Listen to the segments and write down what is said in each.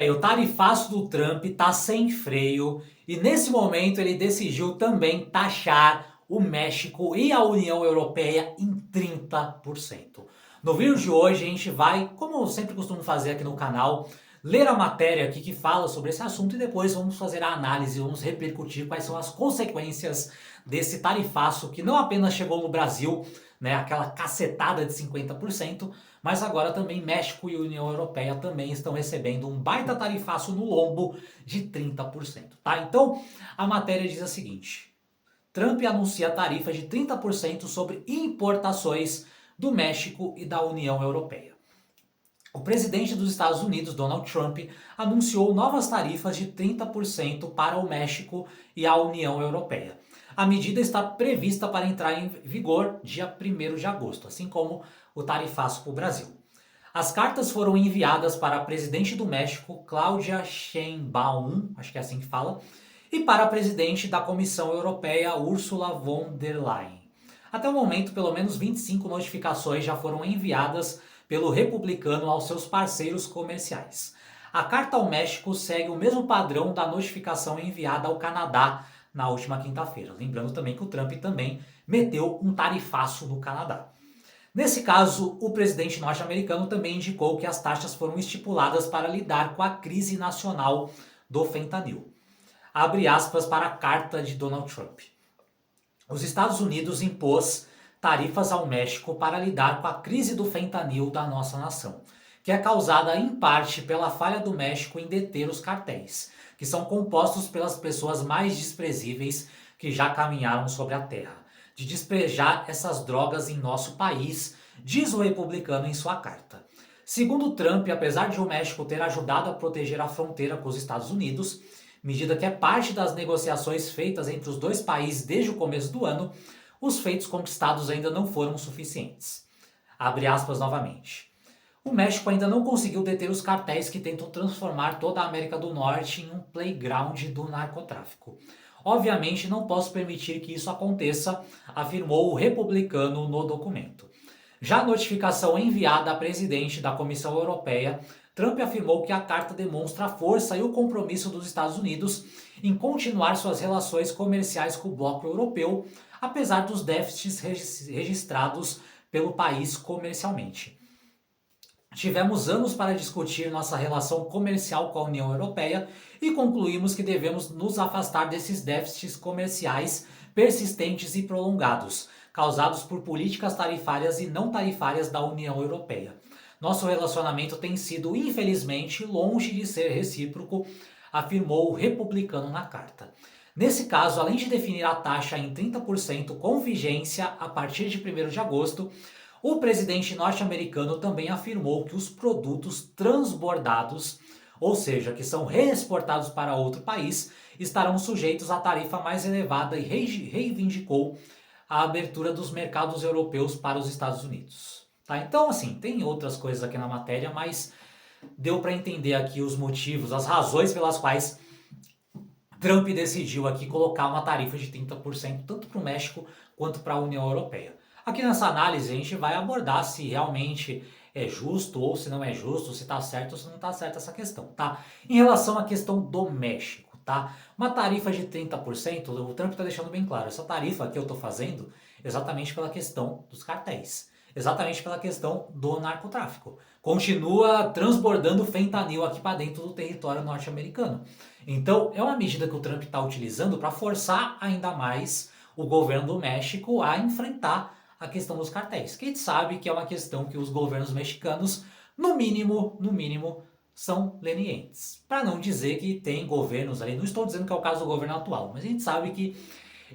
O tarifaço do Trump tá sem freio e nesse momento ele decidiu também taxar o México e a União Europeia em 30%. No vídeo de hoje a gente vai, como eu sempre costumo fazer aqui no canal, ler a matéria aqui que fala sobre esse assunto e depois vamos fazer a análise, vamos repercutir quais são as consequências desse tarifaço que não apenas chegou no Brasil, né, aquela cacetada de 50%, mas agora também México e União Europeia também estão recebendo um baita tarifaço no lombo de 30%, tá? Então, a matéria diz a seguinte: Trump anuncia tarifa de 30% sobre importações do México e da União Europeia. O presidente dos Estados Unidos, Donald Trump, anunciou novas tarifas de 30% para o México e a União Europeia. A medida está prevista para entrar em vigor dia 1º de agosto, assim como o tarifaço para o Brasil. As cartas foram enviadas para a presidente do México, Claudia Sheinbaum, acho que é assim que fala, e para a presidente da Comissão Europeia, Ursula von der Leyen. Até o momento, pelo menos 25 notificações já foram enviadas pelo republicano aos seus parceiros comerciais. A carta ao México segue o mesmo padrão da notificação enviada ao Canadá na última quinta-feira. Lembrando também que o Trump também meteu um tarifaço no Canadá. Nesse caso, o presidente norte-americano também indicou que as taxas foram estipuladas para lidar com a crise nacional do fentanil. Abre aspas para a carta de Donald Trump. Os Estados Unidos impôs tarifas ao México para lidar com a crise do fentanil da nossa nação, que é causada em parte pela falha do México em deter os cartéis, que são compostos pelas pessoas mais desprezíveis que já caminharam sobre a terra, de despejar essas drogas em nosso país, diz o republicano em sua carta. Segundo Trump, apesar de o México ter ajudado a proteger a fronteira com os Estados Unidos, medida que é parte das negociações feitas entre os dois países desde o começo do ano, os feitos conquistados ainda não foram suficientes. Abre aspas novamente. O México ainda não conseguiu deter os cartéis que tentam transformar toda a América do Norte em um playground do narcotráfico. Obviamente não posso permitir que isso aconteça, afirmou o republicano no documento. Já a notificação enviada à presidente da Comissão Europeia, Trump afirmou que a carta demonstra a força e o compromisso dos Estados Unidos em continuar suas relações comerciais com o bloco europeu, apesar dos déficits registrados pelo país comercialmente. Tivemos anos para discutir nossa relação comercial com a União Europeia e concluímos que devemos nos afastar desses déficits comerciais persistentes e prolongados, causados por políticas tarifárias e não tarifárias da União Europeia. Nosso relacionamento tem sido, infelizmente, longe de ser recíproco, afirmou o republicano na carta. Nesse caso, além de definir a taxa em 30% com vigência a partir de 1º de agosto, o presidente norte-americano também afirmou que os produtos transbordados, ou seja, que são reexportados para outro país, estarão sujeitos à tarifa mais elevada e reivindicou a abertura dos mercados europeus para os Estados Unidos. Tá? Então, assim, tem outras coisas aqui na matéria, mas deu para entender aqui os motivos, as razões pelas quais Trump decidiu aqui colocar uma tarifa de 30% tanto para o México quanto para a União Europeia. Aqui nessa análise a gente vai abordar se realmente é justo ou se não é justo, se está certo ou se não está certo essa questão, tá? Em relação à questão do México, tá? Uma tarifa de 30%, o Trump está deixando bem claro, essa tarifa que eu estou fazendo exatamente pela questão dos cartéis. Exatamente pela questão do narcotráfico. Continua transbordando fentanil aqui para dentro do território norte-americano. Então, é uma medida que o Trump está utilizando para forçar ainda mais o governo do México a enfrentar a questão dos cartéis. Que a gente sabe que é uma questão que os governos mexicanos, no mínimo, são lenientes. Para não dizer que tem governos ali, não estou dizendo que é o caso do governo atual, mas a gente sabe que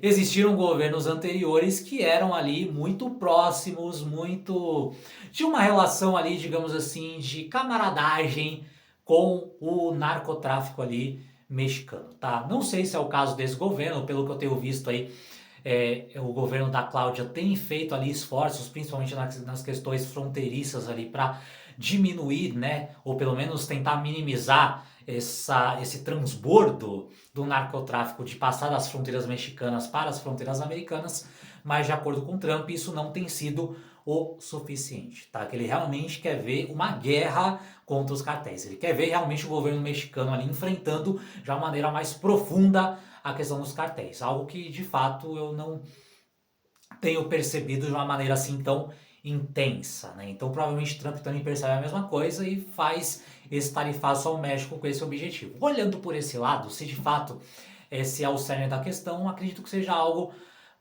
existiram governos anteriores que eram ali muito próximos, muito de uma relação ali, digamos assim, de camaradagem com o narcotráfico ali mexicano, tá? Não sei se é o caso desse governo, pelo que eu tenho visto aí, o governo da Cláudia tem feito ali esforços, principalmente nas questões fronteiriças ali, para diminuir, né, ou pelo menos tentar minimizar esse transbordo do narcotráfico de passar das fronteiras mexicanas para as fronteiras americanas, mas de acordo com Trump isso não tem sido o suficiente, tá? Que ele realmente quer ver uma guerra contra os cartéis. Ele quer ver realmente o governo mexicano ali enfrentando de uma maneira mais profunda a questão dos cartéis. Algo que de fato eu não tenho percebido de uma maneira assim tão intensa, né? Então provavelmente Trump também percebe a mesma coisa e faz esse tarifaço ao México com esse objetivo. Olhando por esse lado, se de fato esse é o cerne da questão, acredito que seja algo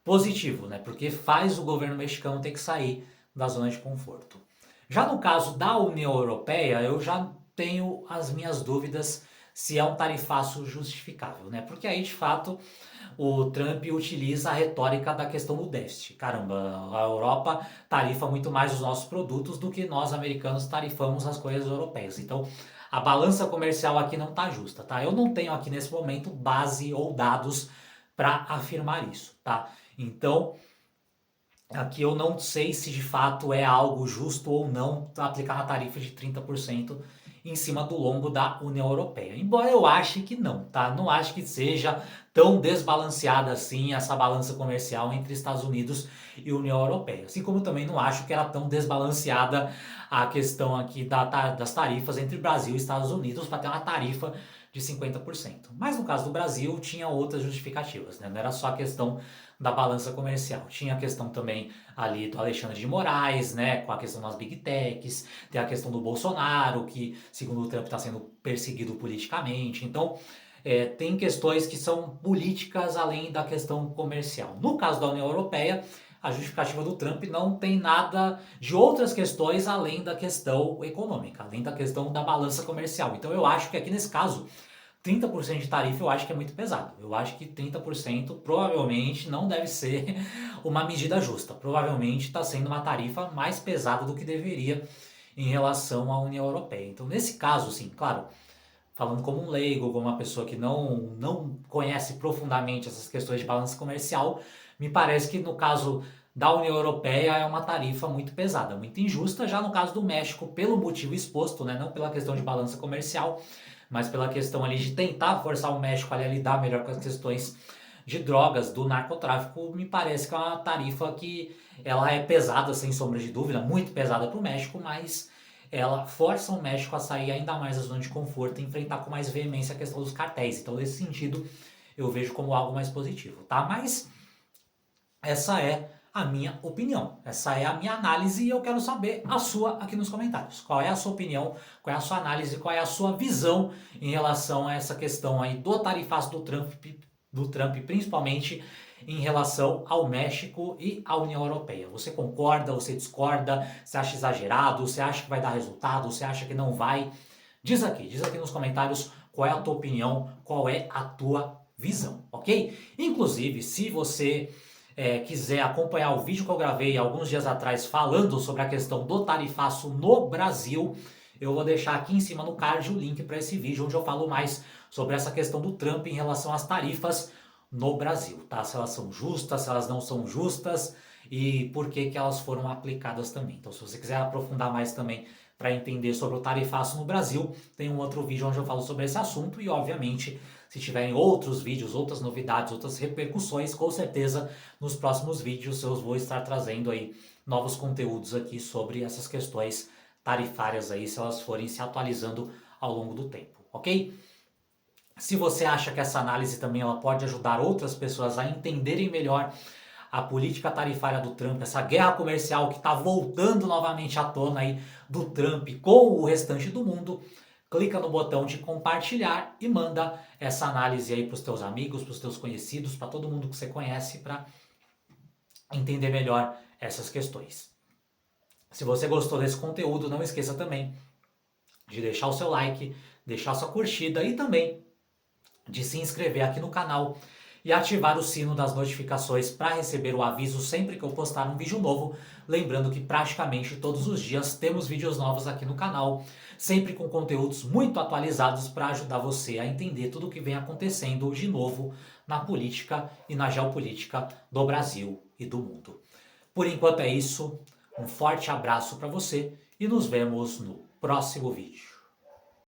positivo, né? Porque faz o governo mexicano ter que sair da zona de conforto. Já no caso da União Europeia, eu já tenho as minhas dúvidas se é um tarifaço justificável, né? Porque aí de fato o Trump utiliza a retórica da questão do déficit. Caramba, a Europa tarifa muito mais os nossos produtos do que nós americanos tarifamos as coisas europeias. Então, a balança comercial aqui não está justa, tá? Eu não tenho aqui nesse momento base ou dados para afirmar isso, tá? Então, aqui eu não sei se de fato é algo justo ou não aplicar uma tarifa de 30% em cima do longo da União Europeia. Embora eu ache que não, tá? Não acho que seja tão desbalanceada assim essa balança comercial entre Estados Unidos e União Europeia. Assim como também não acho que era tão desbalanceada a questão aqui das tarifas entre Brasil e Estados Unidos para ter uma tarifa de 50%. Mas no caso do Brasil tinha outras justificativas, né? Não era só a questão da balança comercial. Tinha a questão também ali do Alexandre de Moraes, né, com a questão das Big Techs, tem a questão do Bolsonaro, que segundo o Trump está sendo perseguido politicamente. Então, tem questões que são políticas além da questão comercial. No caso da União Europeia, a justificativa do Trump não tem nada de outras questões além da questão econômica, além da questão da balança comercial. Então eu acho que aqui nesse caso 30% de tarifa eu acho que é muito pesado. Eu acho que 30% provavelmente não deve ser uma medida justa. Provavelmente está sendo uma tarifa mais pesada do que deveria em relação à União Europeia. Então, nesse caso, sim, claro, falando como um leigo, como uma pessoa que não conhece profundamente essas questões de balança comercial, me parece que no caso da União Europeia é uma tarifa muito pesada, muito injusta. Já no caso do México, pelo motivo exposto, né, não pela questão de balança comercial, mas pela questão ali de tentar forçar o México ali a lidar melhor com as questões de drogas, do narcotráfico, me parece que é uma tarifa que ela é pesada, sem sombra de dúvida, muito pesada para o México, mas ela força o México a sair ainda mais da zona de conforto e enfrentar com mais veemência a questão dos cartéis. Então, nesse sentido, eu vejo como algo mais positivo, tá? Mas essa é a minha opinião, essa é a minha análise e eu quero saber a sua aqui nos comentários. Qual é a sua opinião, qual é a sua análise, qual é a sua visão em relação a essa questão aí do tarifaço do Trump, principalmente em relação ao México e à União Europeia. Você concorda, você discorda, você acha exagerado, você acha que vai dar resultado, você acha que não vai? Diz aqui nos comentários qual é a tua opinião, qual é a tua visão, ok? Inclusive, se você quiser acompanhar o vídeo que eu gravei alguns dias atrás falando sobre a questão do tarifaço no Brasil, eu vou deixar aqui em cima no card o link para esse vídeo onde eu falo mais sobre essa questão do Trump em relação às tarifas no Brasil, tá? Se elas são justas, se elas não são justas e por que que elas foram aplicadas também. Então, se você quiser aprofundar mais também para entender sobre o tarifaço no Brasil, tem um outro vídeo onde eu falo sobre esse assunto e, obviamente, se tiverem outros vídeos, outras novidades, outras repercussões, com certeza nos próximos vídeos eu vou estar trazendo aí novos conteúdos aqui sobre essas questões tarifárias aí, se elas forem se atualizando ao longo do tempo, ok? Se você acha que essa análise também ela pode ajudar outras pessoas a entenderem melhor a política tarifária do Trump, essa guerra comercial que está voltando novamente à tona aí do Trump com o restante do mundo, clica no botão de compartilhar e manda essa análise aí para os teus amigos, para os teus conhecidos, para todo mundo que você conhece, para entender melhor essas questões. Se você gostou desse conteúdo, não esqueça também de deixar o seu like, deixar a sua curtida e também de se inscrever aqui no canal e ativar o sino das notificações para receber o aviso sempre que eu postar um vídeo novo. Lembrando que praticamente todos os dias temos vídeos novos aqui no canal, sempre com conteúdos muito atualizados para ajudar você a entender tudo o que vem acontecendo de novo na política e na geopolítica do Brasil e do mundo. Por enquanto é isso, um forte abraço para você e nos vemos no próximo vídeo.